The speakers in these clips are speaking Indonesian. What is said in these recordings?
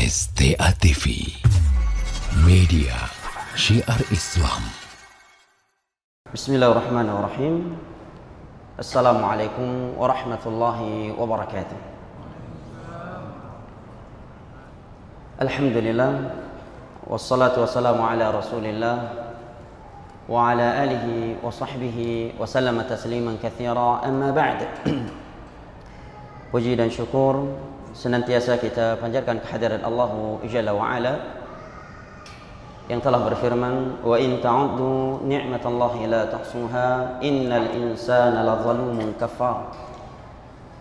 STA TV Media Syiar Islam. Bismillahirrahmanirrahim. Assalamualaikum warahmatullahi wabarakatuh. Alhamdulillah, wassalatu wassalamu ala rasulillah wa ala alihi wa sahbihi wa sallama tasliman katsira, amma ba'd. Puji dan syukur senantiasa kita panjatkan kehadirat Allah Jalla wa Ala yang telah berfirman, wa in ta'uddu ni'matallahi la tuhsuha innal insana lazalumun kafar.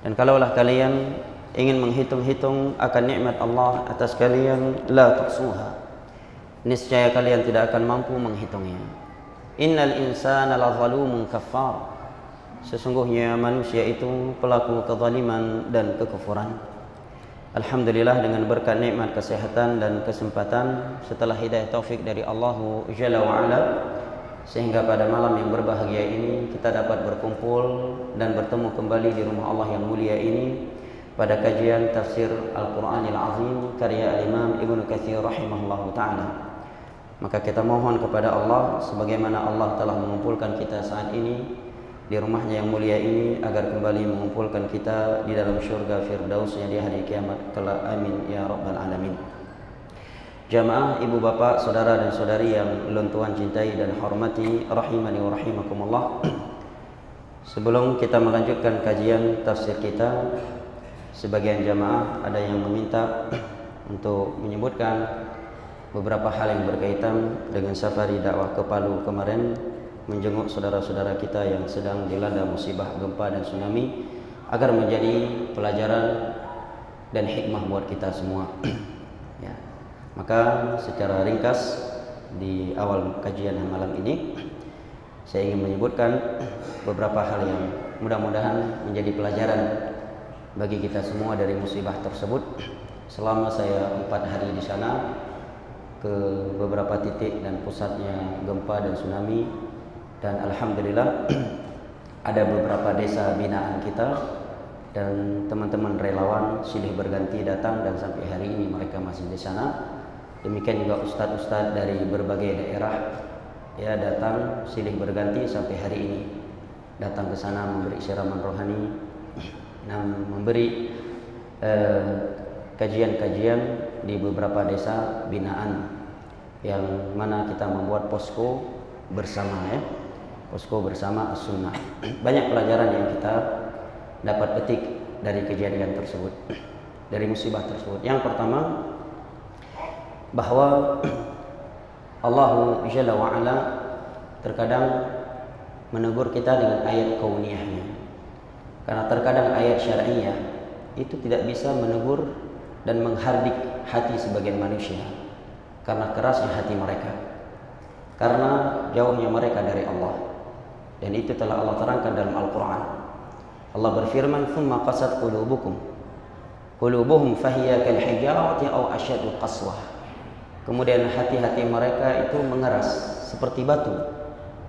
Dan kalaulah kalian ingin menghitung-hitung akan nikmat Allah atas kalian, la tuhsuha, niscaya kalian tidak akan mampu menghitungnya. Innal insana lazalumun kafar, sesungguhnya manusia itu pelaku kezaliman dan kekufuran. Alhamdulillah, dengan berkat nikmat kesehatan dan kesempatan setelah hidayah taufik dari Allah Jalla wa Ala, sehingga pada malam yang berbahagia ini kita dapat berkumpul dan bertemu kembali di rumah Allah yang mulia ini pada kajian tafsir Al-Quranil Azim karya Al-Imam Ibnu Katsir rahimahullahu ta'ala. Maka kita mohon kepada Allah, sebagaimana Allah telah mengumpulkan kita saat ini di rumahnya yang mulia ini, agar kembali mengumpulkan kita di dalam syurga firdausnya di hari kiamat kelak. Amin ya rabbal alamin. Jamaah, ibu bapak, saudara dan saudari yang ulun tuan cintai dan hormati, rahimani wa rahimakumullah. Sebelum kita melanjutkan kajian tafsir kita, sebagian jamaah ada yang meminta untuk menyebutkan beberapa hal yang berkaitan dengan safari dakwah ke Palu kemarin, menjenguk saudara-saudara kita yang sedang dilanda musibah gempa dan tsunami, agar menjadi pelajaran dan hikmah buat kita semua. Ya. Maka secara ringkas di awal kajian malam ini saya ingin menyebutkan beberapa hal yang mudah-mudahan menjadi pelajaran bagi kita semua dari musibah tersebut. Selama saya 4 hari di sana ke beberapa titik dan pusatnya gempa dan tsunami, dan alhamdulillah ada beberapa desa binaan kita dan teman-teman relawan silih berganti datang, dan sampai hari ini mereka masih di sana. Demikian juga ustadz-ustadz dari berbagai daerah ya datang silih berganti sampai hari ini, datang ke sana memberi siraman rohani dan memberi kajian-kajian di beberapa desa binaan yang mana kita membuat posko bersama, ya, posko bersama as-sunnah. Banyak pelajaran yang kita dapat petik dari kejadian tersebut, dari musibah tersebut. Yang pertama, bahwa Allah Jalla wa Ala terkadang menegur kita dengan ayat kauniyahnya. Karena terkadang ayat syar'iyah itu tidak bisa menegur dan menghardik hati sebagian manusia, karena kerasnya hati mereka, karena jauhnya mereka dari Allah. Dan itu telah Allah terangkan dalam Al-Quran. Allah berfirman, ثُمَّ قَسَتْ قُلُوبُهُمْ فَهِيَ كَالْحِجَارَةِ أَوْ أَشَدُّ قَسْوَةً. Kemudian hati-hati mereka itu mengeras seperti batu.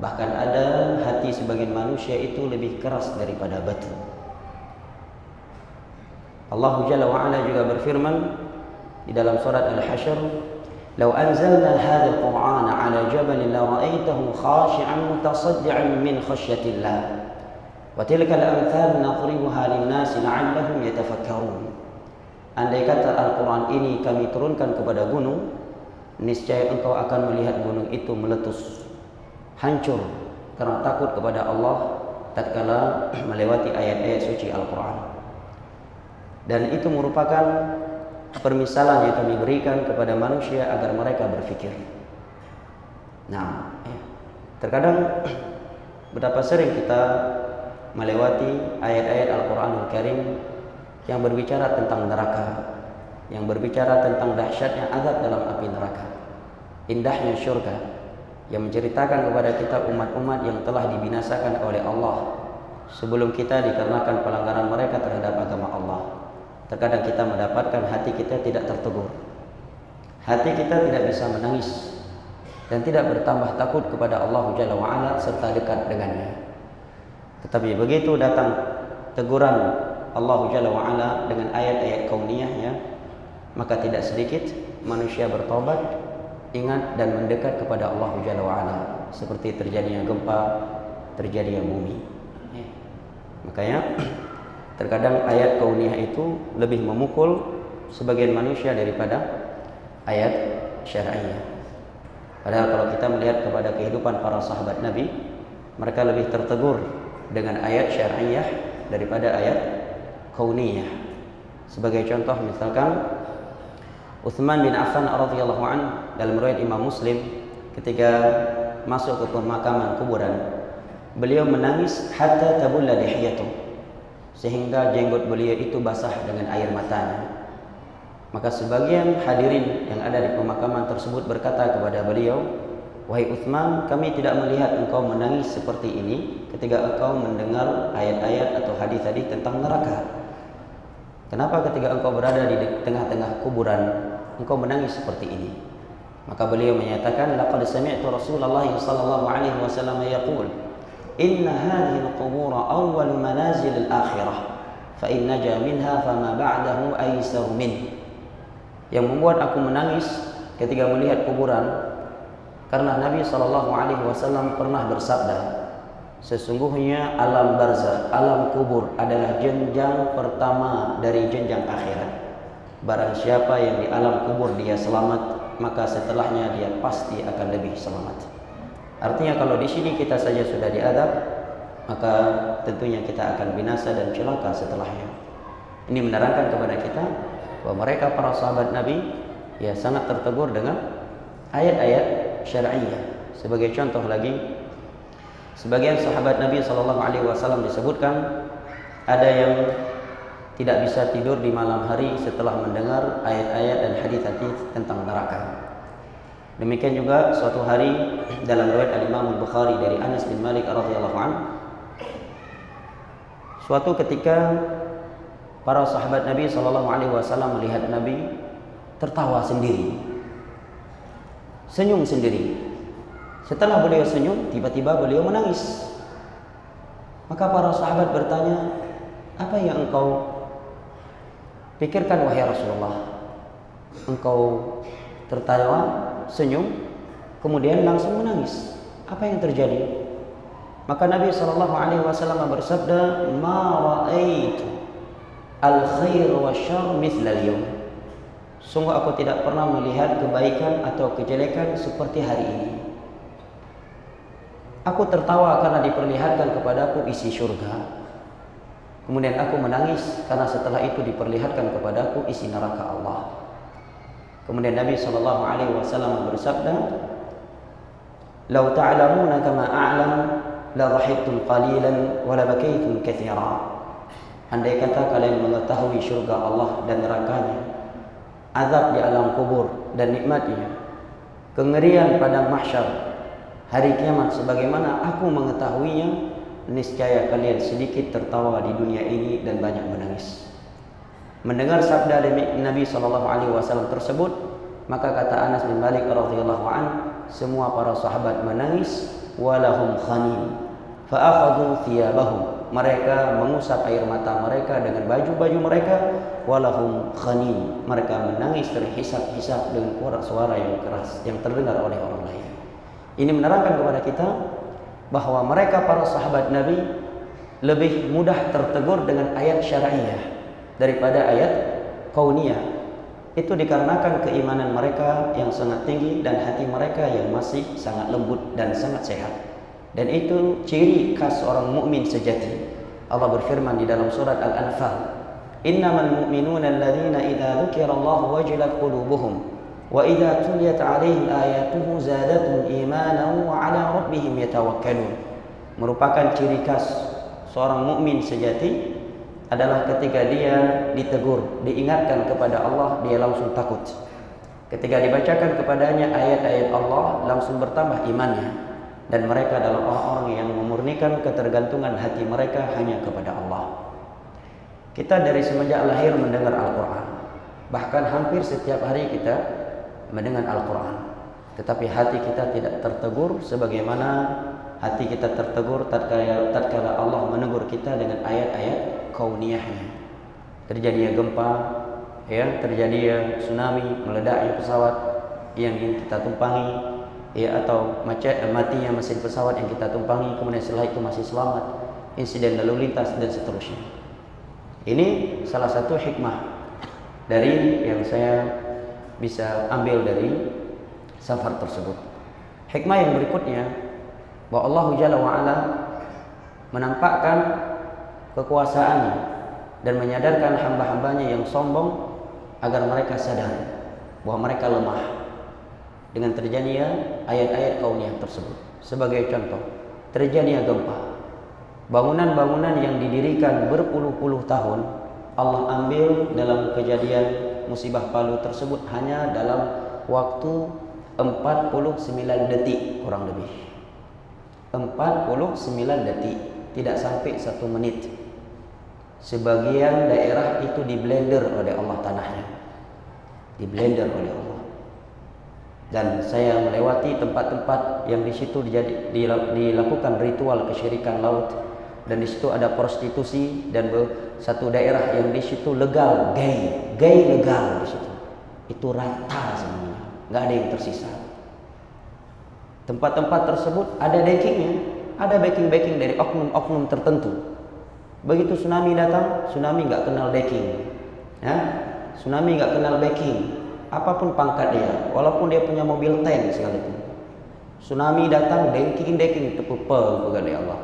Bahkan ada hati sebagian manusia itu lebih keras daripada batu. Allah Jalla wa Ala juga berfirman di dalam surat Al-Hasyr, لو أنزلنا هذا القرآن على جبل لرأيته خاشعا متصدعا من خشية الله وتلك الأمثال نضربها للناس لعلهم يتفكرون. Andai kata Al-Quran ini kami turunkan kepada gunung, niscaya engkau akan melihat gunung itu meletus, hancur karena takut kepada Allah tatkala melewati ayat-ayat suci Al-Quran. Dan itu merupakan permisalan yang kami berikan kepada manusia agar mereka berfikir. Nah, terkadang betapa sering kita melewati ayat-ayat Al-Quranul Karim yang berbicara tentang neraka, yang berbicara tentang dahsyatnya azab dalam api neraka, indahnya syurga, yang menceritakan kepada kita umat-umat yang telah dibinasakan oleh Allah sebelum kita dikarenakan pelanggaran mereka terhadap agama Allah. Terkadang kita mendapatkan hati kita tidak tertegur, hati kita tidak bisa menangis dan tidak bertambah takut kepada Allah Jalla wa Ala serta dekat dengannya. Tetapi begitu datang teguran Allah Jalla wa Ala dengan ayat-ayat kauniyahnya, maka tidak sedikit manusia bertobat, ingat dan mendekat kepada Allah Jalla wa'ala, seperti terjadinya gempa, terjadinya bumi. Makanya terkadang ayat kauniyah itu lebih memukul sebagian manusia daripada ayat syar'iyah. Padahal kalau kita melihat kepada kehidupan para sahabat Nabi, mereka lebih tertegur dengan ayat syar'iyah daripada ayat kauniyah. Sebagai contoh misalkan Utsman bin Affan radhiyallahu anhu dalam riwayat Imam Muslim, ketika masuk ke pemakaman kuburan, beliau menangis hatta tabulla lihiyatuh, sehingga jenggot beliau itu basah dengan air matanya. Maka sebagian hadirin yang ada di pemakaman tersebut berkata kepada beliau, "Wahai Utsman, kami tidak melihat engkau menangis seperti ini ketika engkau mendengar ayat-ayat atau hadis-hadis tentang neraka. Kenapa ketika engkau berada di tengah-tengah kuburan engkau menangis seperti ini?" Maka beliau menyatakan, "Laqad sami'tu Rasulullah sallallahu alaihi wasallam yaqul, inna hadhihi al-qubur awwal manazil al-akhirah, fa in naja minha fama ba'dahu aysar min." Yang membuat aku menangis ketika melihat kuburan, karena Nabi sallallahu alaihi wasallam pernah bersabda, sesungguhnya alam barzakh, alam kubur adalah jenjang pertama dari jenjang akhirat. Barang siapa yang di alam kubur dia selamat, maka setelahnya dia pasti akan lebih selamat. Artinya kalau di sini kita saja sudah diadab, maka tentunya kita akan binasa dan celaka setelahnya. Ini menerangkan kepada kita bahwa mereka para sahabat Nabi ya sangat tertegur dengan ayat-ayat syar'iyah. Sebagai contoh lagi, sebagian sahabat Nabi SAW disebutkan ada yang tidak bisa tidur di malam hari setelah mendengar ayat-ayat dan hadis-hadis tentang neraka. Demikian juga suatu hari dalam riwayat Al-Imam Al-Bukhari dari Anas bin Malik radhiyallahu anhu, suatu ketika para sahabat Nabi SAW melihat Nabi tertawa sendiri, senyum sendiri. Setelah beliau senyum, tiba-tiba beliau menangis. Maka para sahabat bertanya, "Apa yang engkau pikirkan wahai Rasulullah? Engkau tertawa, senyum, kemudian langsung menangis. Apa yang terjadi?" Maka Nabi SAW bersabda, "Ma ra'aitu al-khair wa syarr mithla al-yawm." Sungguh aku tidak pernah melihat kebaikan atau kejelekan seperti hari ini. Aku tertawa karena diperlihatkan kepadaku isi surga. Kemudian aku menangis karena setelah itu diperlihatkan kepadaku isi neraka Allah. Kemudian Nabi SAW bersabda, "Lau ta'lamuna kama a'lam la dhahiktum qalilan wa la bakaytum katsira." Andai kata kalian mengetahui surga Allah dan nerakanya, azab di alam kubur dan nikmatnya, kengerian padang mahsyar, hari kiamat sebagaimana aku mengetahuinya, niscaya kalian sedikit tertawa di dunia ini dan banyak menangis. Mendengar sabda Nabi SAW tersebut, maka kata Anas bin Malik radhiyallahu an, semua para sahabat menangis, walahum khanin, fa'akhadhu thiyabahum. Mereka mengusap air mata mereka dengan baju-baju mereka, walahum khanin. Mereka menangis terhisap-hisap dengan suara yang keras yang terdengar oleh orang lain. Ini menerangkan kepada kita bahwa mereka para sahabat Nabi lebih mudah tertegur dengan ayat syar'iyah daripada ayat kauniyah. Itu dikarenakan keimanan mereka yang sangat tinggi dan hati mereka yang masih sangat lembut dan sangat sehat. Dan itu ciri khas orang mukmin sejati. Allah berfirman di dalam surat Al-Anfal, "Innamal mu'minuna alladzina idza dzukirallahu wajilat qulubuhum wa idza tuliyat 'alaihim ayatuhu zadatuhum imanan wa 'ala rabbihim yatawakkalun." Merupakan ciri khas seorang mukmin sejati adalah ketika dia ditegur, diingatkan kepada Allah, dia langsung takut. Ketika dibacakan kepadanya ayat-ayat Allah, langsung bertambah imannya. Dan mereka adalah orang-orang yang memurnikan ketergantungan hati mereka hanya kepada Allah. Kita dari semenjak lahir mendengar Al-Quran. Bahkan hampir setiap hari kita mendengar Al-Quran. Tetapi hati kita tidak tertegur sebagaimana hati kita tertegur tatkala Allah menegur kita dengan ayat-ayat kauniyahnya. Terjadinya gempa, ya terjadi ya tsunami, meledaknya pesawat yang kita tumpangi, ya atau matinya mesin pesawat yang kita tumpangi, kemudian setelah itu masih selamat, insiden lalu lintas dan seterusnya. Ini salah satu hikmah dari yang saya bisa ambil dari safar tersebut. Hikmah yang berikutnya, bahwa Allah Jalla wa'ala menampakkan kekuasaannya dan menyadarkan hamba-hambanya yang sombong agar mereka sadar bahwa mereka lemah dengan terjadinya ayat-ayat kauniyah tersebut. Sebagai contoh, terjadinya gempa, bangunan-bangunan yang didirikan berpuluh-puluh tahun Allah ambil dalam kejadian musibah Palu tersebut hanya dalam waktu 49 detik kurang lebih. 49 detik, tidak sampai 1 menit. Sebagian daerah itu diblender oleh Allah tanahnya, diblender oleh Allah. Dan saya melewati tempat-tempat yang di situ dilakukan ritual kesyirikan laut, dan di situ ada prostitusi, dan satu daerah yang di situ legal, gay legal di situ. Itu rata semuanya, nggak ada yang tersisa. Tempat-tempat tersebut ada backingnya, ada backing dari oknum-oknum tertentu. Begitu tsunami datang, tsunami nggak kenal backing, ya, tsunami nggak kenal backing. Apapun pangkat dia, walaupun dia punya mobil tank sekalipun, tsunami datang, deking tepupa kepada Allah.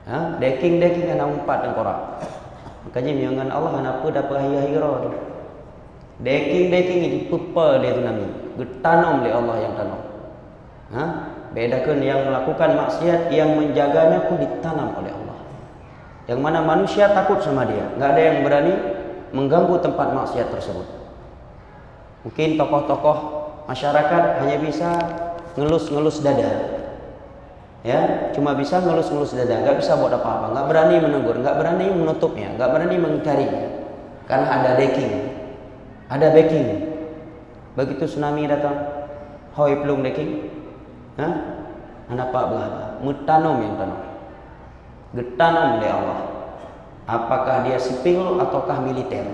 Ha, deking ana umpat dan korak. Makanya miangan Allah ana apa dapat hira tu. Deking itu pupa dia tsunami, getanam oleh Allah yang tanam. Ha? Bedakan yang melakukan maksiat, yang menjaganya pun ditanam oleh Allah. Yang mana manusia takut sama dia, nggak ada yang berani mengganggu tempat maksiat tersebut. Mungkin tokoh-tokoh masyarakat hanya bisa ngelus-ngelus dada, ya, cuma bisa ngelus-ngelus dada, nggak bisa buat apa-apa, nggak berani menegur, nggak berani menutupnya, nggak berani mengingkarinya, karena ada backing. Begitu tsunami datang, hoi pelung backing. Hah? Anak pak berapa? Mutanum yang tanam. Getanam oleh Allah. Apakah dia sipil ataukah militer?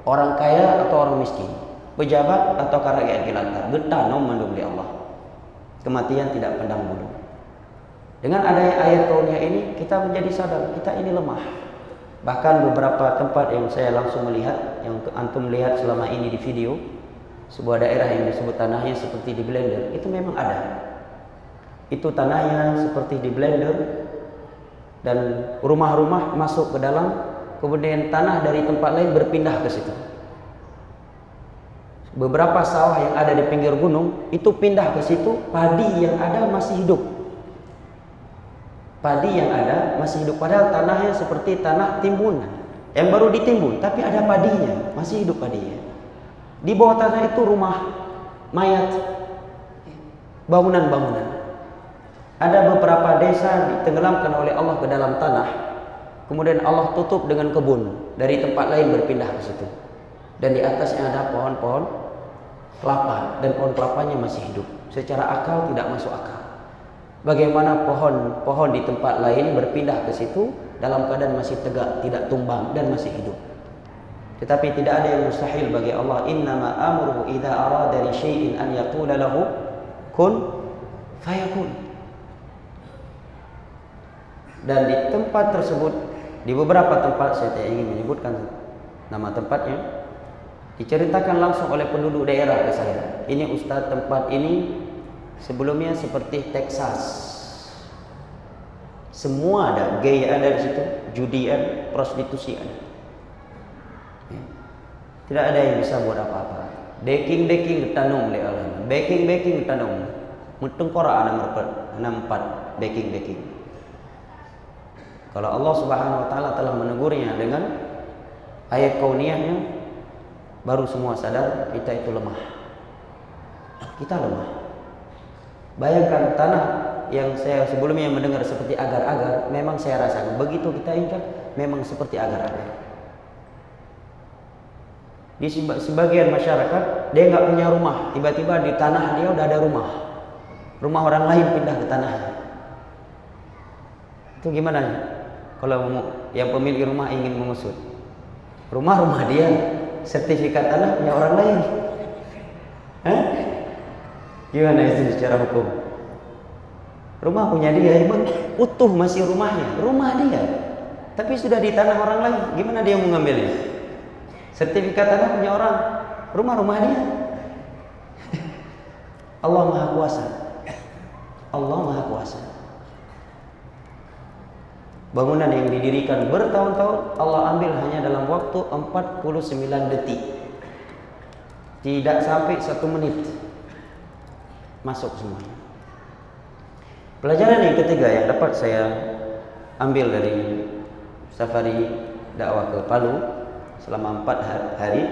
Orang kaya atau orang miskin? Pejabat atau rakyat jelata? Getanam mandung oleh Allah. Kematian tidak pandang bulu. Dengan adanya ayat kauniyah ini, kita menjadi sadar kita ini lemah. Bahkan beberapa tempat yang saya langsung melihat, yang antum lihat selama ini di video, sebuah daerah yang disebut tanahnya seperti di blender, itu memang ada. Itu tanahnya seperti di blender, dan rumah-rumah masuk ke dalam, kemudian tanah dari tempat lain berpindah ke situ. Beberapa sawah yang ada di pinggir gunung itu pindah ke situ, padi yang ada masih hidup. Padahal tanahnya seperti tanah timbunan yang baru ditimbun, tapi ada padinya, masih hidup padinya. Di bawah tanah itu rumah, mayat, bangunan-bangunan. Ada beberapa desa ditenggelamkan oleh Allah ke dalam tanah, kemudian Allah tutup dengan kebun, dari tempat lain berpindah ke situ, dan di atasnya ada pohon-pohon kelapa, dan pohon kelapanya masih hidup. Secara akal tidak masuk akal. Bagaimana pohon-pohon di tempat lain berpindah ke situ dalam keadaan masih tegak, tidak tumbang, dan masih hidup. Tetapi tidak ada yang mustahil bagi Allah. Innama amruhu idza arada li syai'in an yaqula lahu kun fayakun. Dan di tempat tersebut, di beberapa tempat, saya tidak ingin menyebutkan nama tempatnya, diceritakan langsung oleh penduduk daerah ke saya. Ini Ustaz, tempat ini sebelumnya seperti Texas. Semua ada, gay ada di situ, judi ada, prostitusi ada. Tidak ada yang bisa buat apa-apa. Deking tanam oleh Allah. Baking tanam. Mutung Quran nomor 4 baking. Kalau Allah Subhanahu wa taala telah menegurnya dengan ayat kauniyahnya, baru semua sadar kita itu lemah. Kita lemah. Bayangkan tanah yang saya sebelumnya mendengar seperti agar-agar, memang saya rasakan begitu kita injak memang seperti agar-agar. Di sebagian masyarakat dia nggak punya rumah, tiba-tiba di tanah dia udah ada rumah orang lain pindah ke tanahnya. Itu gimana kalau yang pemilik rumah ingin mengusut rumah dia, sertifikat tanah punya orang lain. Hah? Gimana itu secara hukum? Rumah punya dia, emang utuh masih rumahnya, rumah dia, tapi sudah di tanah orang lain. Gimana dia mau ngambilnya? Sertifikat tanah punya orang, rumah dia. Allah Maha Kuasa. Allah Maha Kuasa. Bangunan yang didirikan bertahun-tahun Allah ambil hanya dalam waktu 49 detik. Tidak sampai 1 menit. Masuk semuanya. Pelajaran yang ketiga yang dapat saya ambil dari safari dakwah ke Palu selama 4 hari,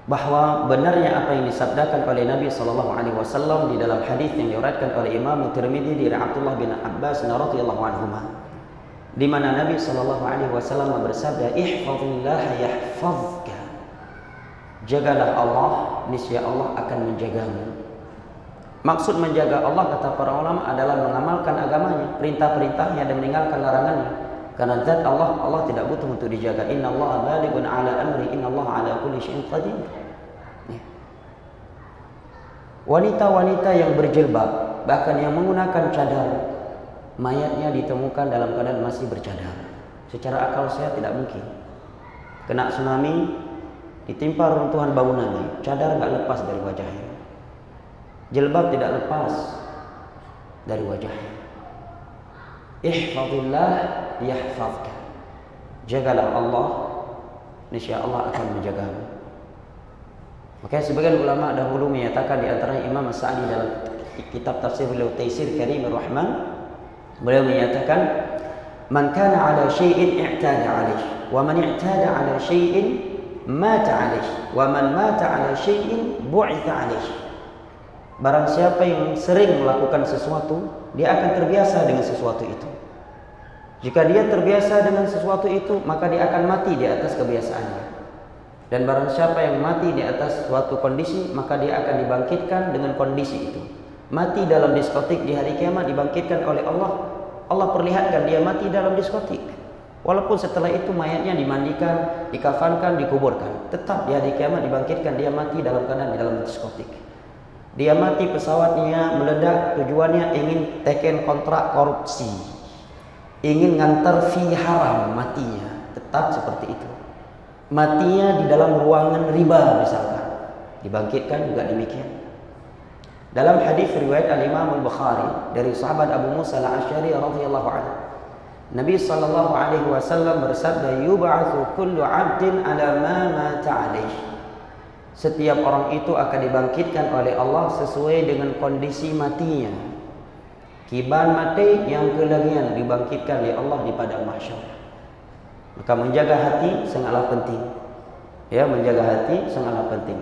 bahwa benarnya apa yang disabdakan oleh Nabi SAW di dalam hadis yang diriwayatkan oleh Imam Tirmidzi dari Abdullah bin Abbas radhiyallahu anhuma, di mana Nabi SAW bersabda, "Ihfazillah yahfazka." Jagalah Allah, niscaya Allah akan menjagamu. Maksud menjaga Allah, kata para ulama, adalah mengamalkan agamanya, perintah-perintahnya, dan meninggalkan larangannya. Karena zat Allah tidak butuh untuk dijaga. Innallaha balighun ala amri, innallaha ala kulli syai'in qadir. Wanita-wanita yang berjilbab, bahkan yang menggunakan cadar, mayatnya ditemukan dalam keadaan masih bercadar. Secara akal sehat tidak mungkin. Kena tsunami, ditimpa runtuhan bangunannya, cadar nggak lepas dari wajahnya, jilbab tidak lepas dari wajahnya. Ihfazillah yahfazka. Jagalah Allah, niscaya Allah akan menjagamu. Makanya sebagian ulama dahulu menyatakan, di antaranya Imam As-Sa'di dalam kitab tafsir beliau Taisir Karimur Rahman, beliau menyatakan, "Man kana 'ala syai'in i'tada 'alaihi, wa man i'tada 'ala syai'in mata 'alaihi, wa man mata 'ala syai'in bu'itha 'alaihi." Barang siapa yang sering melakukan sesuatu, dia akan terbiasa dengan sesuatu itu. Jika dia terbiasa dengan sesuatu itu, maka dia akan mati di atas kebiasaannya. Dan barang siapa yang mati di atas suatu kondisi, maka dia akan dibangkitkan dengan kondisi itu. Mati dalam diskotik di hari kiamat dibangkitkan oleh Allah. Allah perlihatkan dia mati dalam diskotik. Walaupun setelah itu mayatnya dimandikan, dikafankan, dikuburkan, tetap di hari kiamat dibangkitkan dia mati dalam keadaan di dalam diskotik. Dia mati pesawatnya meledak, tujuannya ingin teken kontrak korupsi, ingin ngantar fee haram, matinya tetap seperti itu. Matinya di dalam ruangan riba misalkan, dibangkitkan juga demikian. Dalam hadis riwayat Al-Imam Al-Bukhari dari sahabat Abu Musa Al-Asy'ari radhiyallahu anhu, Nabi sallallahu alaihi wasallam bersabda, "Yub'atsu kullu 'abdin 'ala ma mata 'alaihi." Setiap orang itu akan dibangkitkan oleh Allah sesuai dengan kondisi matinya. Kiban mati yang kelagian dibangkitkan oleh Allah di padang mahsyar. Maka menjaga hati sangatlah penting. Ya, menjaga hati sangatlah penting.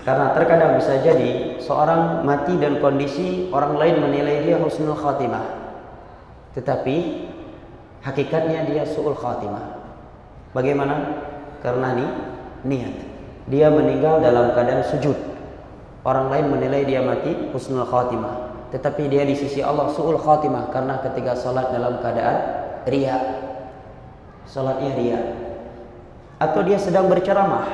Karena terkadang bisa jadi seorang mati dan kondisi orang lain menilai dia husnul khatimah, tetapi hakikatnya dia su'ul khatimah. Bagaimana? Karena niat. Dia meninggal dalam keadaan sujud. Orang lain menilai dia mati husnul khatimah, tetapi dia di sisi Allah su'ul khatimah karena ketika salat dalam keadaan riya. Salatnya riya. Atau dia sedang berceramah,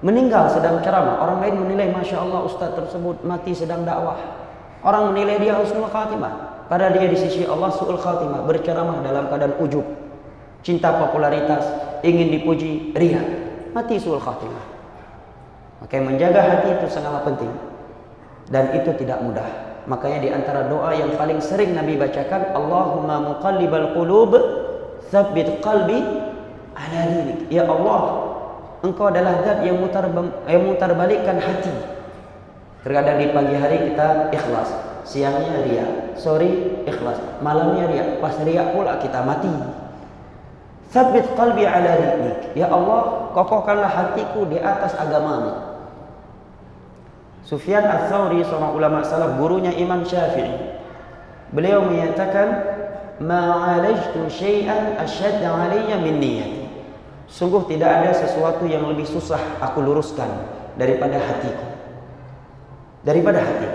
meninggal sedang ceramah, orang lain menilai Masya Allah ustaz tersebut mati sedang dakwah. Orang menilai dia husnul khatimah, padahal dia di sisi Allah su'ul khatimah, berceramah dalam keadaan ujub, cinta popularitas, ingin dipuji, riya, mati su'ul khatimah. Maka menjaga hati itu sangatlah penting, dan itu tidak mudah. Makanya di antara doa yang paling sering Nabi bacakan, Allahumma muqallibal qulub tsabbit qalbi ala dinik. Ya Allah, Engkau adalah zat yang mutarbalikkan hati. Terkadang di pagi hari kita ikhlas, siangnya riya, sore ikhlas, malamnya riya, pas riya pula kita mati. Tsabbit qalbi ala dinik. Ya Allah, kokohkanlah hatiku di atas agamamu. Sufyan Ats-Tsauri, seorang ulama salaf, gurunya Imam Syafi'i, beliau menyatakan, ma'alajtu syai'an asyadda 'alayya min niyyati. Sungguh tidak ada sesuatu yang lebih susah aku luruskan daripada hatiku. Daripada hati.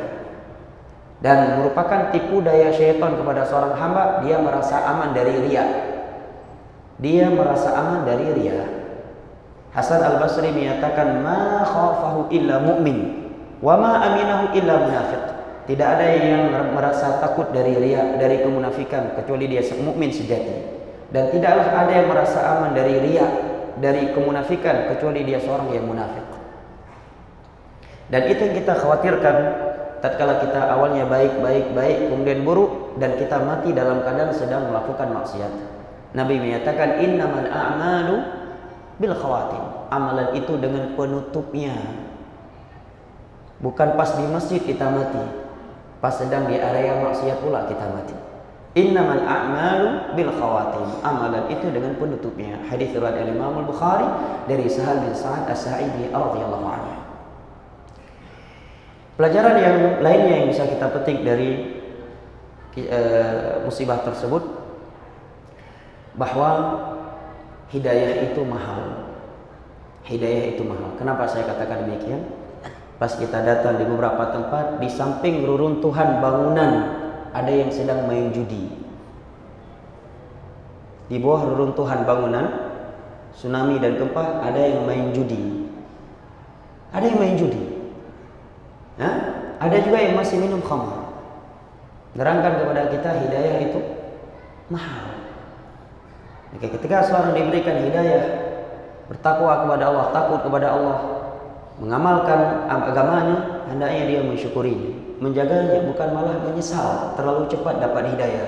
Dan merupakan tipu daya syaitan kepada seorang hamba, dia merasa aman dari riya. dia merasa aman dari riya. Hasan Al-Basri menyatakan, ma khafahu illa mu'min wa ma aminahu illa munafiq. Tidak ada yang merasa takut dari riya, dari kemunafikan, kecuali dia mukmin sejati. Dan tidaklah ada yang merasa aman dari riya, dari kemunafikan, kecuali dia seorang yang munafik. Dan itu yang kita khawatirkan tatkala kita awalnya baik, kemudian buruk, dan kita mati dalam keadaan sedang melakukan maksiat. Nabi menyatakan, innamal a'malu bil khawatim. Amalan itu dengan penutupnya. Bukan pas di masjid kita mati, pas sedang di area maksiat pula kita mati. Innamal a'malu bil khawatim. Amalan itu dengan penutupnya. Hadis riwayat Imam Al-Bukhari dari Sahal bin Sa'ad As-Sa'idi radhiyallahu anhu. Pelajaran yang lainnya yang bisa kita petik dari musibah tersebut, bahwa hidayah itu mahal. Hidayah itu mahal. Kenapa saya katakan demikian? Pas kita datang di beberapa tempat, di samping reruntuhan bangunan ada yang sedang main judi. Di bawah reruntuhan bangunan, tsunami dan gempa, ada yang main judi. Ada yang main judi. Ada juga yang masih minum khamar. Nerangkan kepada kita hidayah itu mahal. Maka ketika seorang diberikan hidayah, bertakwa kepada Allah, takut kepada Allah, mengamalkan agamanya, hendaknya dia mensyukurinya, menjaganya, bukan malah menyesal terlalu cepat dapat hidayah.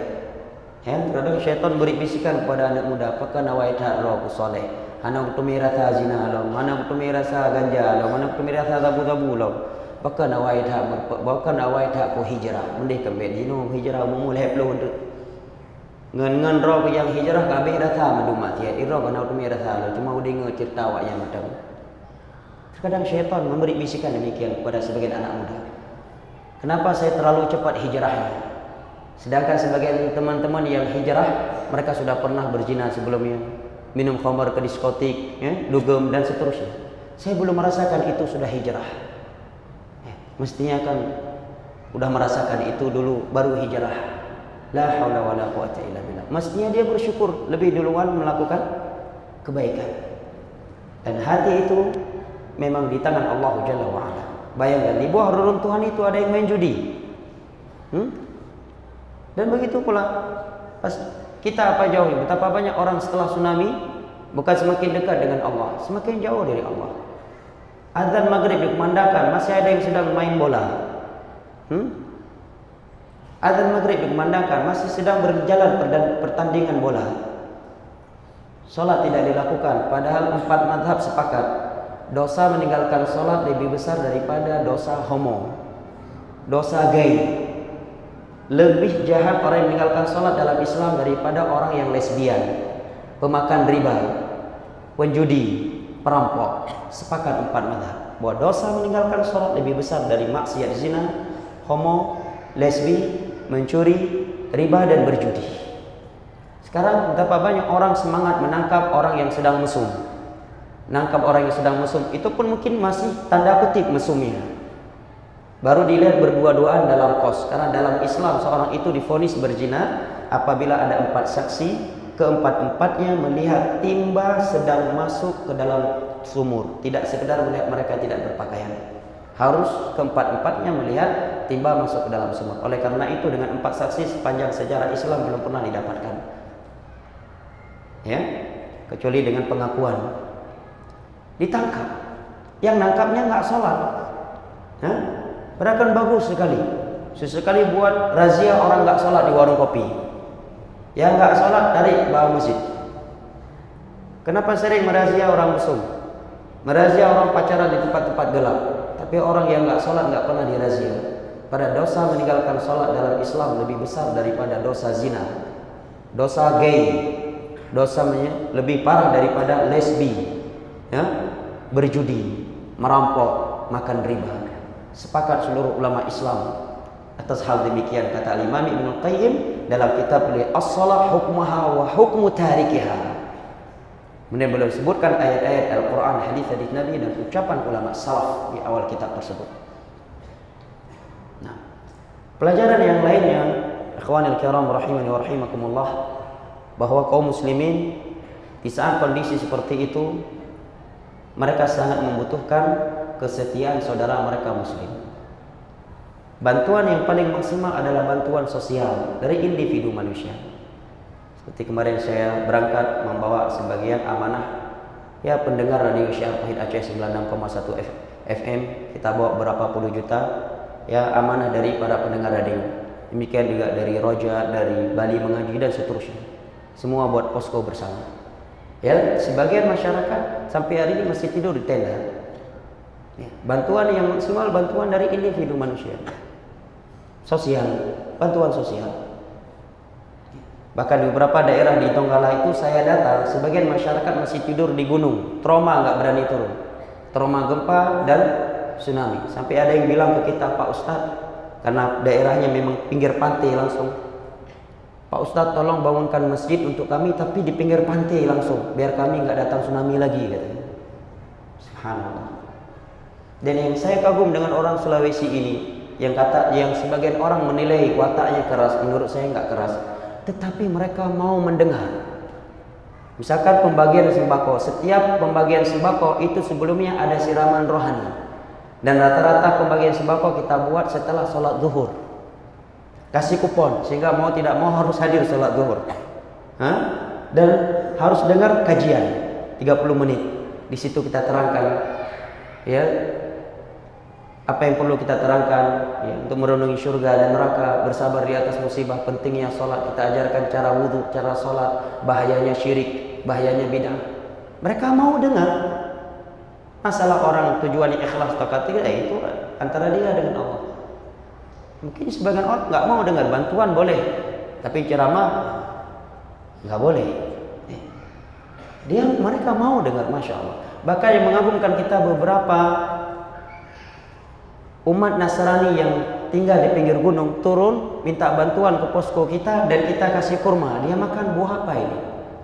Kadang syaitan beri bisikan kepada anak muda, apakah nawaita roh soleh, anak tumira sa zina lo, anak tumira sa ganja lo, anak tumira sa zabu lo, apakah nawaita ko hijrah, mendih kembali dino hijrah memulai belum ngan roh yang hijrah kabeh rasa madumat ya, iro anak tumira sa lo, cuma udah cerita awak yang macam. Kadang syaitan memberi bisikan demikian kepada sebagian anak muda. Kenapa saya terlalu cepat hijrahnya? Sedangkan sebagian teman-teman yang hijrah, mereka sudah pernah berzina sebelumnya, minum khamar ke diskotik, dugem dan seterusnya. Saya belum merasakan itu sudah hijrah. Mestinya kan udah merasakan itu dulu baru hijrah. La haula wala quwata illa billah. Mestinya dia bersyukur lebih duluan melakukan kebaikan. Dan hati itu memang di tangan Allah Jalla wa'ala. Bayangkan di bawah reruntuhan itu ada yang main judi. Dan begitu pula pas kita apa jauh, betapa banyak orang setelah tsunami bukan semakin dekat dengan Allah, semakin jauh dari Allah. Azan maghrib dikumandangkan, masih ada yang sedang main bola. Azan maghrib dikumandangkan, masih sedang berjalan pertandingan bola. Salat tidak dilakukan, padahal 4 mazhab sepakat dosa meninggalkan salat lebih besar daripada dosa homo, dosa gay. Lebih jahat orang yang meninggalkan salat dalam Islam daripada orang yang lesbian, pemakan riba, penjudi, perampok. Sepakat 4 mazhab bahwa dosa meninggalkan salat lebih besar dari maksiat zina, homo, lesbi, mencuri, riba dan berjudi. Sekarang betapa banyak orang semangat menangkap orang yang sedang mesum. Nangkap orang yang sedang mesum, itu pun mungkin masih tanda kutip mesumnya. Baru dilihat berdua-duaan dalam kos. Karena dalam Islam seorang itu divonis berzina apabila ada 4 saksi, keempat-empatnya melihat timba sedang masuk ke dalam sumur. Tidak sekedar melihat mereka tidak berpakaian, harus keempat-empatnya melihat timba masuk ke dalam sumur. Oleh karena itu dengan 4 saksi sepanjang sejarah Islam belum pernah didapatkan, kecuali dengan pengakuan. Ditangkap, yang nangkapnya nggak sholat. Padahal kan bagus sekali. Sesekali buat razia orang nggak sholat di warung kopi. Yang nggak sholat tarik bawa masjid. Kenapa sering merazia orang mesum? Merazia orang pacaran di tempat-tempat gelap. Tapi orang yang nggak sholat nggak pernah dirazia. Pada dosa meninggalkan sholat dalam Islam lebih besar daripada dosa zina, dosa gay, dosa lebih parah daripada lesbi, berjudi, merampok, makan riba. Sepakat seluruh ulama Islam atas hal demikian, kata Imam Ibnu Qayyim dalam kitab beliau As-Shalah hukmuha wa hukmu tarikiha. Kemudian beliau sebutkan ayat-ayat Al-Quran, hadis-hadis Nabi dan ucapan ulama salaf di awal kitab tersebut. Nah, pelajaran yang lainnya, ikhwanil kiram rahimani wa rahimakumullah, bahwa kaum muslimin Di saat kondisi seperti itu, mereka sangat membutuhkan kesetiaan saudara mereka muslim. Bantuan yang paling maksimal adalah bantuan sosial dari individu manusia. Seperti kemarin saya berangkat membawa sebagian amanah ya pendengar radio Syiar Tauhid Aceh 96,1 FM. Kita bawa berapa puluh juta ya amanah dari para pendengar radio. Demikian juga dari Roja, dari Bali Mengaji dan seterusnya. Semua buat posko bersama. Ya, sebagian masyarakat sampai hari ini masih tidur di tenda. Ya, bantuan yang maksimal bantuan dari individu manusia. Sosial, bantuan sosial. Bahkan di beberapa daerah di Donggala itu saya datang, sebagian masyarakat masih tidur di gunung, trauma nggak berani turun, trauma gempa dan tsunami. Sampai ada yang bilang ke kita, Pak Ustadz, karena daerahnya memang pinggir pantai langsung, Pak Ustadz tolong bangunkan masjid untuk kami tapi di pinggir pantai langsung, biar kami nggak datang tsunami lagi, katanya. Subhanallah. Dan yang saya kagum dengan orang Sulawesi ini, yang sebagian orang menilai wataknya keras, menurut saya nggak keras, tetapi mereka mau mendengar. Misalkan pembagian sembako, setiap pembagian sembako itu sebelumnya ada siraman rohani, dan rata-rata pembagian sembako kita buat setelah sholat zuhur. Kasih kupon sehingga mau tidak mau harus hadir sholat zuhur. Dan harus dengar kajian 30 menit. Di situ kita terangkan ya apa yang perlu kita terangkan ya, untuk merenungi surga dan neraka, bersabar di atas musibah, pentingnya sholat, kita ajarkan cara wudhu, cara sholat, bahayanya syirik, bahayanya bid'ah. Mereka mau dengar. Masalah orang tujuannya ikhlas atau tidak, itu antara dia dengan Allah. Mungkin sebagian orang nggak mau dengar, bantuan boleh, tapi ceramah nggak boleh. Mereka mau dengar, masya Allah. Bahkan yang mengagumkan kita, beberapa umat Nasrani yang tinggal di pinggir gunung turun minta bantuan ke posko kita dan kita kasih kurma. Dia makan buah apa ini?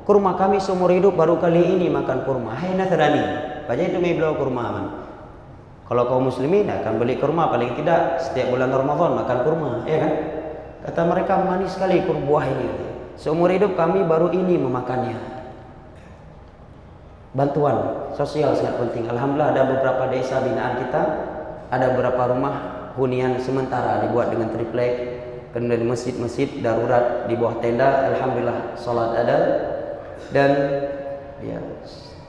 Kurma kami seumur hidup baru kali ini makan kurma. Hai Nasrani, banyak itu beliau kurma man. Kalau kaum muslimin akan beli kurma paling tidak setiap bulan Ramadan makan kurma, ya kan? Kata mereka manis sekali buah ini. Seumur hidup kami baru ini memakannya. Bantuan sosial sangat penting. Alhamdulillah ada beberapa desa binaan kita, ada beberapa rumah hunian sementara dibuat dengan triplek, kemudian masjid-masjid darurat di bawah tenda. Alhamdulillah salat ada, dan ya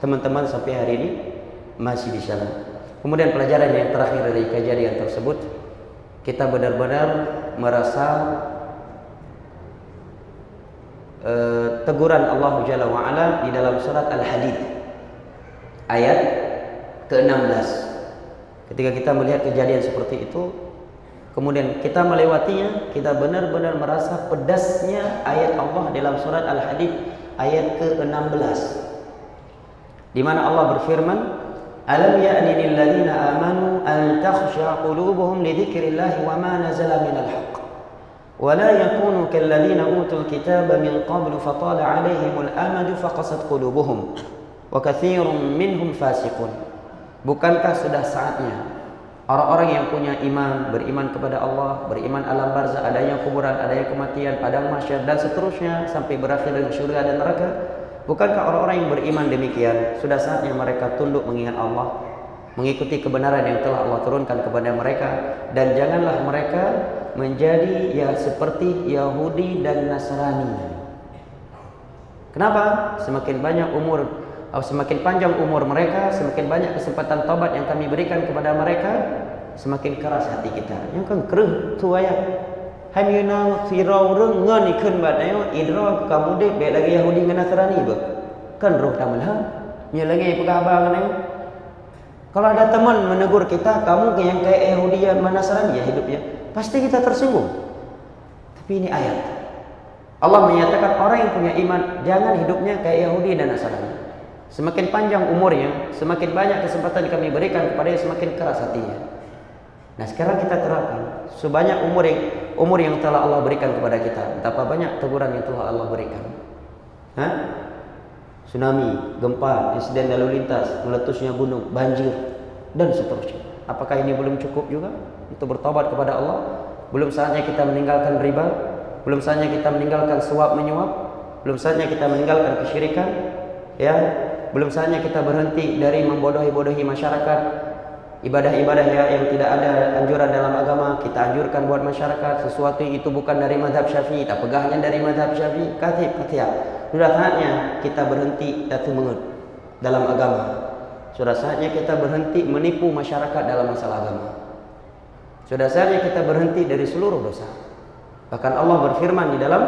teman-teman sampai hari ini masih di sana. Kemudian pelajaran yang terakhir dari kejadian tersebut, kita benar-benar merasa teguran Allah Jalla wa'ala di dalam surat Al-Hadid ayat ke-16. Ketika kita melihat kejadian seperti itu, kemudian kita melewatinya, kita benar-benar merasa pedasnya ayat Allah dalam surat Al-Hadid ayat ke-16, di mana Allah berfirman, Alam ya'ni lil ladzina amanu an takhsha qulubuhum li dzikrillahi wa ma nazala minal haqq wa la yakunu kal ladzina utul kitaba min qablu fatala 'alaihimul amadu faqasat qulubuhum wa katsirun minhum fasiqun. Bukankah sudah saatnya orang-orang yang punya iman, beriman kepada Allah, beriman alam barzah, adanya kuburan, adanya kematian, padang mahsyar dan seterusnya sampai berakhir dengan surga dan neraka, bukankah orang-orang yang beriman demikian sudah saatnya mereka tunduk mengingat Allah, mengikuti kebenaran yang telah Allah turunkan kepada mereka, dan janganlah mereka menjadi ya seperti Yahudi dan Nasrani. Kenapa? Semakin panjang umur mereka, semakin banyak kesempatan taubat yang kami berikan kepada mereka, semakin keras hati kita. Yang kan kereh tu ayat. Hai mina firau reng ngan ikun badai idra kamu dek be lagi Yahudi dengan Nasrani be. Kan roh tamalha. Nya lagi pegabang nang. Kalau ada teman menegur kita, kamu yang kayak Yahudi dan Nasrani ya hidupnya, pasti kita tersinggung. Tapi ini ayat. Allah menyatakan orang yang punya iman jangan hidupnya kayak Yahudi dan Nasrani. Semakin panjang umurnya, semakin banyak kesempatan kami berikan kepadanya, semakin keras hatinya. Nah sekarang kita terapkan sebanyak umur yang telah Allah berikan kepada kita, betapa banyak teguran yang telah Allah berikan. Tsunami, gempa, insiden lalu lintas, meletusnya gunung, banjir, dan seterusnya. Apakah ini belum cukup juga untuk bertobat kepada Allah? Belum saatnya kita meninggalkan riba? Belum saatnya kita meninggalkan suap menyuap? Belum saatnya kita meninggalkan kesyirikan? Ya, belum saatnya kita berhenti dari membodohi-bodohi masyarakat. Ibadah-ibadah yang tidak ada anjuran dalam agama kita anjurkan buat masyarakat. Sesuatu itu bukan dari mazhab Syafi'i, tak pegahnya dari mazhab Syafi'i. Katiap. Sudah saatnya kita berhenti datu mengut dalam agama. Sudah saatnya kita berhenti menipu masyarakat dalam masalah agama. Sudah saatnya kita berhenti dari seluruh dosa. Bahkan Allah berfirman di dalam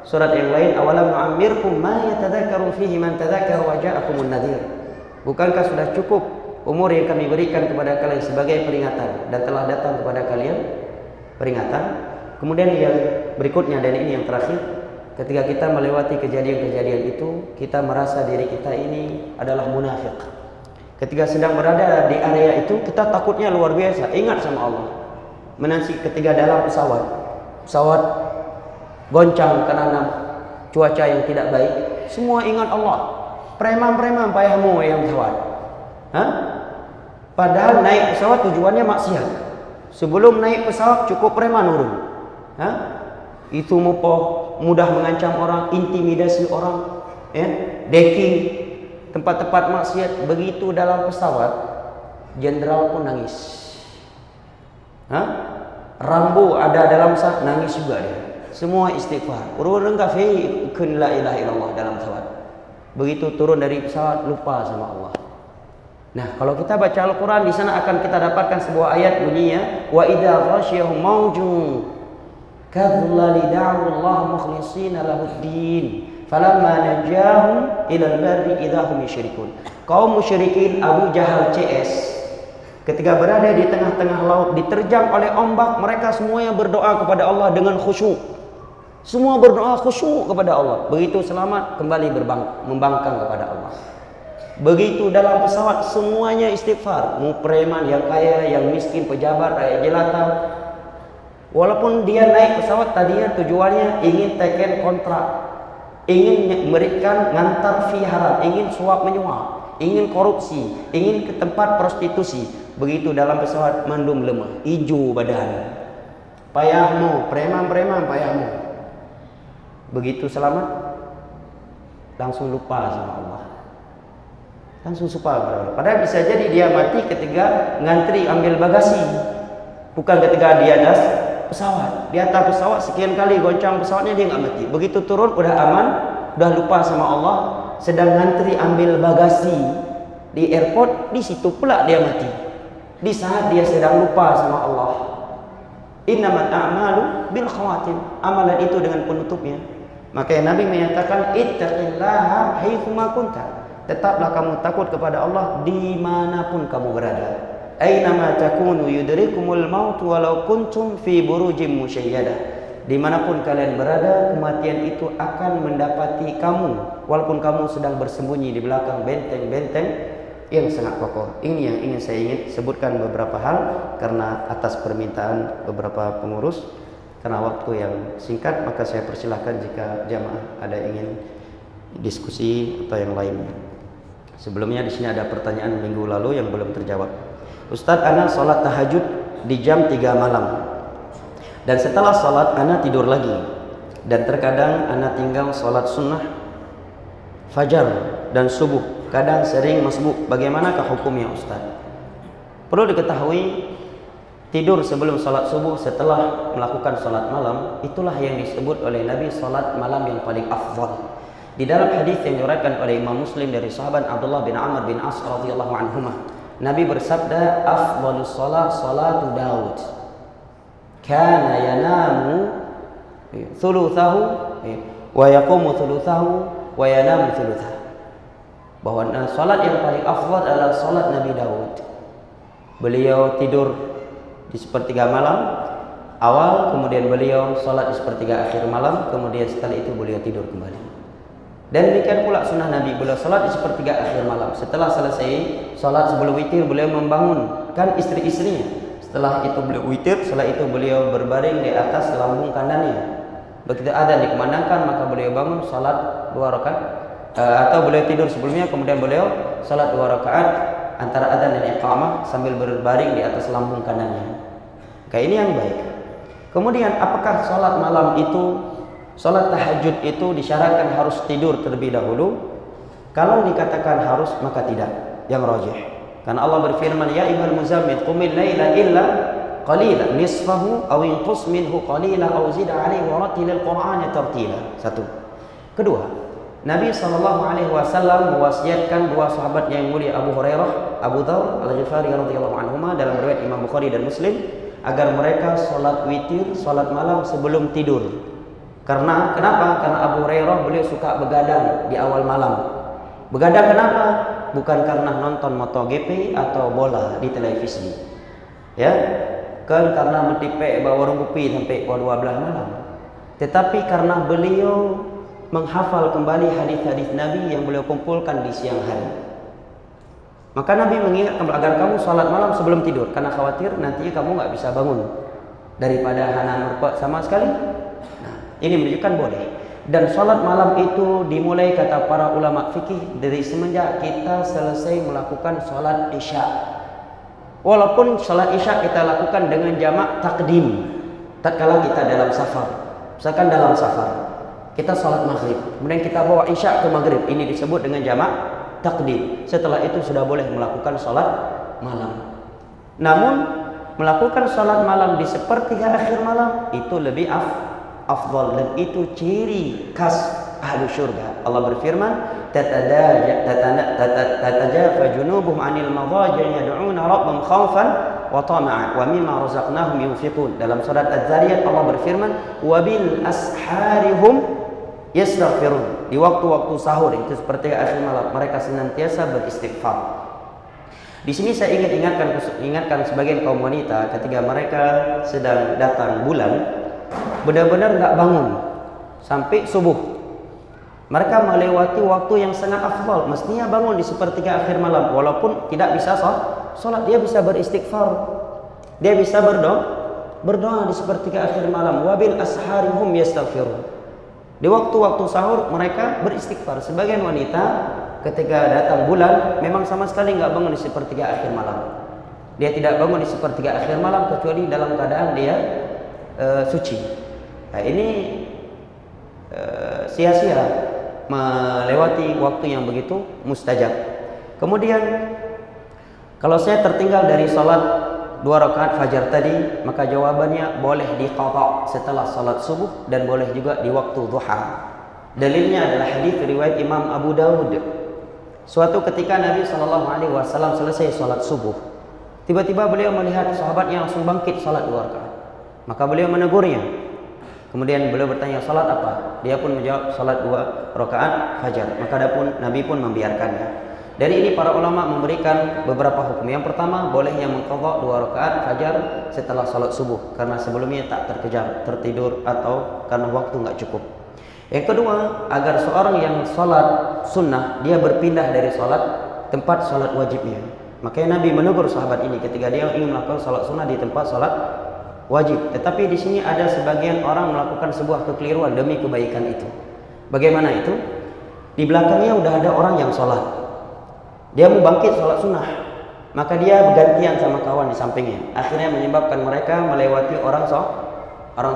surat yang lain, awalam nu'ammirkum ma yatadzakkaru fihi man tadzakara wa ja'akumun nadhir. Bukankah sudah cukup umur yang kami berikan kepada kalian sebagai peringatan dan telah datang kepada kalian peringatan. Kemudian yang berikutnya dan ini yang terakhir, ketika kita melewati kejadian-kejadian itu, kita merasa diri kita ini adalah munafik. Ketika sedang berada di area itu, kita takutnya luar biasa, ingat sama Allah. Menanti ketika dalam pesawat goncang karena cuaca yang tidak baik, semua ingat Allah. Preman-preman payahmu yang pesawat. Padahal naik pesawat tujuannya maksiat. Sebelum naik pesawat cukup preman urun. Itu mudah mengancam orang, intimidasi orang, decking tempat-tempat maksiat. Begitu dalam pesawat, jenderal pun nangis. Rambo ada dalam pesawat, nangis juga dia. Semua istighfar. Urun enggak kun la ilaha illallah dalam pesawat. Begitu turun dari pesawat lupa sama Allah. Nah, kalau kita baca Al-Quran, di sana akan kita dapatkan sebuah ayat bunyinya, wa idza ghasyiyahum maujun kadzullali da'u Allah mukhlishina lahuddin falamma najahum ilal barri idza hum yusyrikun. Kaum musyrikin Abu Jahal CS ketika berada di tengah-tengah laut diterjang oleh ombak, mereka semuanya berdoa kepada Allah dengan khusyuk. Semua berdoa khusyuk kepada Allah. Begitu selamat kembali membangkang kepada Allah. Begitu dalam pesawat semuanya istighfar. Mau preman, yang kaya, yang miskin, pejabat, rakyat jelata. Walaupun dia naik pesawat tadinya tujuannya ingin teken kontrak, ingin memberikan ngantar fee haram, ingin suap menyuap, ingin korupsi, ingin ke tempat prostitusi. Begitu dalam pesawat mandum lemah, hijau badan. Payahmu, preman-preman payahmu. Begitu selamat langsung lupa sama Allah. Langsung lupa kepada Allah. Padahal bisa jadi dia mati ketika ngantri ambil bagasi, bukan ketika di atas pesawat. Di atas pesawat sekian kali goncang pesawatnya dia nggak mati. Begitu turun udah aman, udah lupa sama Allah, sedang ngantri ambil bagasi di airport, di situ pula dia mati. Di saat dia sedang lupa sama Allah. Innamal a'malu bil khawatim. Amalan itu dengan penutupnya. Makanya Nabi menyatakan ittaqillaha haitsuma kunta. Tetaplah kamu takut kepada Allah dimanapun kamu berada. Ainama takunu yudrikumul maut walau kuntum fi burujim musyayyadah. Dimanapun kalian berada, kematian itu akan mendapati kamu walaupun kamu sedang bersembunyi di belakang benteng-benteng yang sangat kokoh. Ini yang ingin saya sebutkan beberapa hal karena atas permintaan beberapa pengurus. Karena waktu yang singkat, maka saya persilahkan jika jamaah ada ingin diskusi atau yang lain. Sebelumnya di sini ada pertanyaan minggu lalu yang belum terjawab. Ustadz, ana sholat tahajud di jam 3 malam. Dan setelah sholat ana tidur lagi. Dan terkadang ana tinggal sholat sunnah fajar dan subuh. Kadang sering masbuk. Bagaimanakah hukumnya Ustadz? Perlu diketahui, tidur sebelum sholat subuh setelah melakukan sholat malam, itulah yang disebut oleh Nabi sholat malam yang paling afdal. Di dalam hadis yang diriwayatkan oleh Imam Muslim dari sahabat Abdullah bin Amr bin As radhiyallahu anhuma, Nabi bersabda, afdhalus shalah salatu Daud. Kana yanamu thuluthahu wa yaqumu thuluthahu wa yanamu thuluthahu. Bahwa salat yang paling afdal adalah salat Nabi Daud. Beliau tidur di sepertiga malam awal, kemudian beliau salat di sepertiga akhir malam, kemudian setelah itu beliau tidur kembali. Dan demikian pula sunnah Nabi, beliau salat di sepertiga akhir malam. Setelah selesai salat sebelum witir, beliau membangunkan istri-istrinya. Setelah itu beliau witir, setelah itu beliau berbaring di atas lambung kanannya. Begitu adzan dikumandangkan, maka beliau bangun salat 2 rakaat, atau beliau tidur sebelumnya, kemudian beliau salat 2 rakaat antara adzan dan iqamah sambil berbaring di atas lambung kanannya. Kayak ini yang baik. Kemudian apakah salat malam itu, salat tahajud itu disyaratkan harus tidur terlebih dahulu? Kalau dikatakan harus maka tidak, yang rajih. Karena Allah berfirman, ya ayyuhal muzammil qumil laila illa qalila nisfahu aw inqus minhu qalila aw zid 'alaihi wa rattilil qur'ana tartila. Satu. Kedua, Nabi SAW mewasiatkan dua sahabatnya yang mulia, Abu Hurairah, Abu Dzar Al-Ghifari radhiyallahu anhuma, dalam riwayat Imam Bukhari dan Muslim, agar mereka salat witir, salat malam sebelum tidur. Kenapa? Karena Abu Hurairah beliau suka begadang di awal malam. Begadang kenapa? Bukan karena nonton MotoGP atau bola di televisi. Ya, kan karena mentipek bawa rumpupi sampai pukul 12 malam. Tetapi karena beliau menghafal kembali hadis-hadis Nabi yang beliau kumpulkan di siang hari. Maka Nabi mengingatkan agar kamu salat malam sebelum tidur, karena khawatir nantinya kamu nggak bisa bangun daripada hana nurpa sama sekali. Nah, ini menunjukkan boleh. Dan salat malam itu dimulai, kata para ulama fikih, dari semenjak kita selesai melakukan salat isya. Walaupun salat isya kita lakukan dengan jamak takdim, tatkala kita dalam safar. Misalkan dalam safar, kita salat maghrib, kemudian kita bawa isya ke maghrib, ini disebut dengan jamak takdim. Setelah itu sudah boleh melakukan salat malam. Namun melakukan salat malam di sepertiga akhir malam itu lebih afdal, dan itu ciri khas ahli syurga. Allah berfirman, tatajafa junubuhum 'anil madaji' yad'una rabbahum khaufan wa tama'an wa mimma razaqnahum yunfiqun. Dalam surat Az-Zariyat Allah berfirman, wa bil asharihum yastaghfirun. Di waktu-waktu sahur, itu seperti akhir malam, mereka senantiasa beristighfar. Di sini saya ingatkan sebagian kaum wanita, ketika mereka sedang datang bulan, benar-benar nggak bangun sampai subuh. Mereka melewati waktu yang sangat afdal. Mestinya bangun di sepertiga akhir malam, walaupun tidak bisa sholat, dia bisa beristighfar, dia bisa berdoa di sepertiga akhir malam. Wabil asharihum yastaghfirun. Di waktu-waktu sahur mereka beristighfar. Sebagian wanita ketika datang bulan memang sama sekali nggak bangun di sepertiga akhir malam. Dia tidak bangun di sepertiga akhir malam kecuali dalam keadaan dia suci. Nah, ini sia-sia melewati waktu yang begitu mustajab. Kemudian kalau saya tertinggal dari salat 2 rakaat fajar tadi, maka jawabannya boleh diqadha setelah salat subuh dan boleh juga di waktu duha. Dalilnya adalah hadis riwayat Imam Abu Dawud. Suatu ketika Nabi SAW selesai salat subuh, tiba-tiba beliau melihat sahabatnya langsung bangkit salat 2 rakaat. Maka beliau menegurnya. Kemudian beliau bertanya, salat apa? Dia pun menjawab, salat 2 rakaat fajar. Maka Nabi pun membiarkannya. Dari ini para ulama memberikan beberapa hukum. Yang pertama, boleh yang mengqadha 2 rakaat fajar setelah salat subuh, karena sebelumnya tak terkejar, tertidur, atau karena waktu nggak cukup. Yang kedua, agar seorang yang salat sunnah, dia berpindah dari salat tempat salat wajibnya. Makanya Nabi menegur sahabat ini ketika dia ingin melakukan salat sunnah di tempat salat wajib. Tetapi di sini ada sebagian orang melakukan sebuah kekeliruan demi kebaikan itu. Bagaimana itu? Di belakangnya udah ada orang yang sholat, dia mau bangkit sholat sunnah, maka dia bergantian sama kawan di sampingnya. Akhirnya menyebabkan mereka melewati orang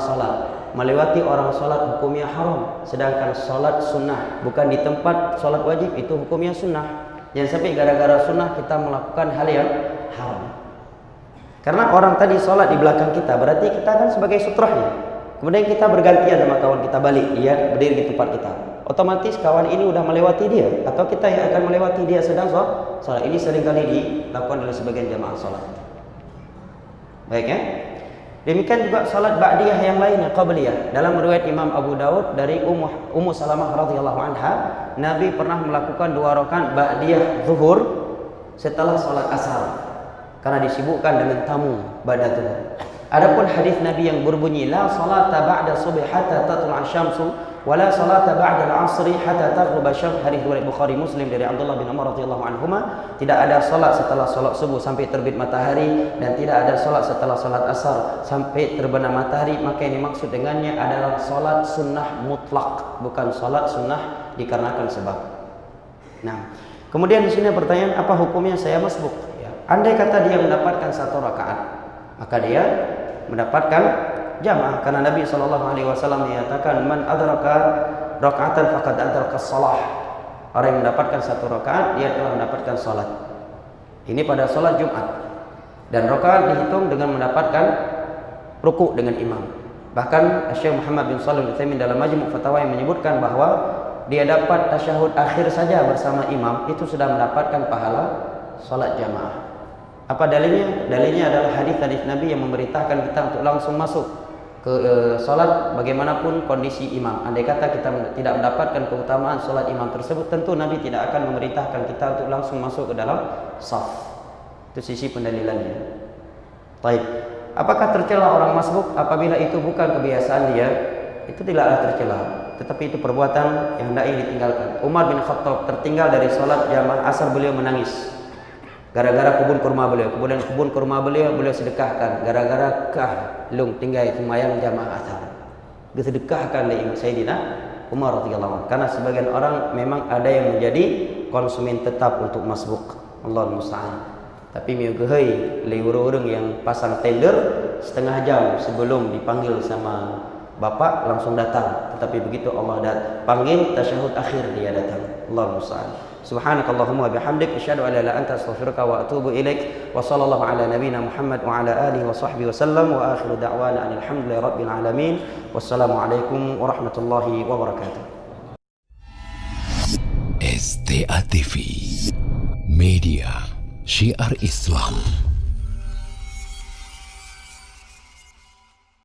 sholat. Melewati orang sholat hukumnya haram, sedangkan sholat sunnah bukan di tempat sholat wajib itu hukumnya sunnah. Jangan sampai gara-gara sunnah kita melakukan hal yang haram. Karena orang tadi sholat di belakang kita, berarti kita kan sebagai sutrahnya. Kemudian kita bergantian sama kawan kita balik, dia berdiri di tempat kita. Otomatis kawan ini udah melewati dia, atau kita yang akan melewati dia sedang sholat. Ini seringkali dilakukan oleh sebagian jamaah sholat. Baik ya. Demikian juga sholat ba'diyah yang lainnya, qabliyah. Dalam riwayat Imam Abu Dawud dari Ummu Salamah radhiyallahu anha, Nabi pernah melakukan 2 rakaat ba'diyah zuhur setelah sholat asar, karena disibukkan dengan tamu pada zuhur. Adapun hadis Nabi yang berbunyi la salata ba'da subhi hatta tatlu'a syamsu wa la salata ba'da al-'asri hatta taghruba syamsu, hadis riwayat Bukhari Muslim dari Abdullah bin Umar radhiyallahu anhuma, tidak ada salat setelah salat subuh sampai terbit matahari, dan tidak ada salat setelah salat asar sampai terbenam matahari. Maka yang dimaksud dengannya adalah salat sunnah mutlak, bukan salat sunnah dikarenakan sebab. Nah, kemudian di sini pertanyaan, apa hukumnya saya masbuk? Ya, andai kata dia mendapatkan 1 rakaat, maka dia mendapatkan jamaah, karena Nabi SAW menyatakan man adraka raka'atan faqad adraka shalah. Orang yang mendapatkan 1 rakaat, dia telah mendapatkan salat. Ini pada salat Jumat. Dan rakaat dihitung dengan mendapatkan rukuk dengan imam. Bahkan Syekh Muhammad bin Shalih Al-Utsaimin dalam Majmu' Fatawa yang menyebutkan bahawa dia dapat tasyahud akhir saja bersama imam, itu sudah mendapatkan pahala salat jamaah. Apa dalilnya? Dalilnya adalah hadis-hadis Nabi yang memberitakan kita untuk langsung masuk ke solat bagaimanapun kondisi imam. Andai kata kita tidak mendapatkan keutamaan solat imam tersebut, tentu Nabi tidak akan memerintahkan kita untuk langsung masuk ke dalam saf. Itu sisi pendalilannya. Baik. Apakah tercela orang masbuk apabila itu bukan kebiasaan dia? Itu tidaklah tercela, tetapi itu perbuatan yang hendaknya ditinggalkan. Umar bin Khattab tertinggal dari solat jamaah asar, beliau menangis gara-gara kebun kurma beliau. Kemudian kebun kurma beliau sedekahkan. Gara-gara kah lung tinggal sembahyang jamaah asar, disedekahkan oleh Sayyidina Umar radhiyallahu anhu. Karena sebagian orang memang ada yang menjadi konsumen tetap untuk masbuk. Allahu musta'an. Tapi miugeui le urang yang pasang tender setengah jam sebelum dipanggil sama bapak langsung datang. Tetapi begitu Allah panggil tasyahud akhir dia datang. Allahu musta'an. Subhanakallahumma wa bihamdik asyhadu an la ilaha illa anta astaghfiruka wa atubu ilaik. Wa sallallahu ala nabiyyina Muhammad wa ala alihi wa sahbihi wa sallam wa akhiru da'wana alhamdulillahi rabbil alamin. Wassalamu alaikum warahmatullahi wabarakatuh. STA TV Media Syiar Islam.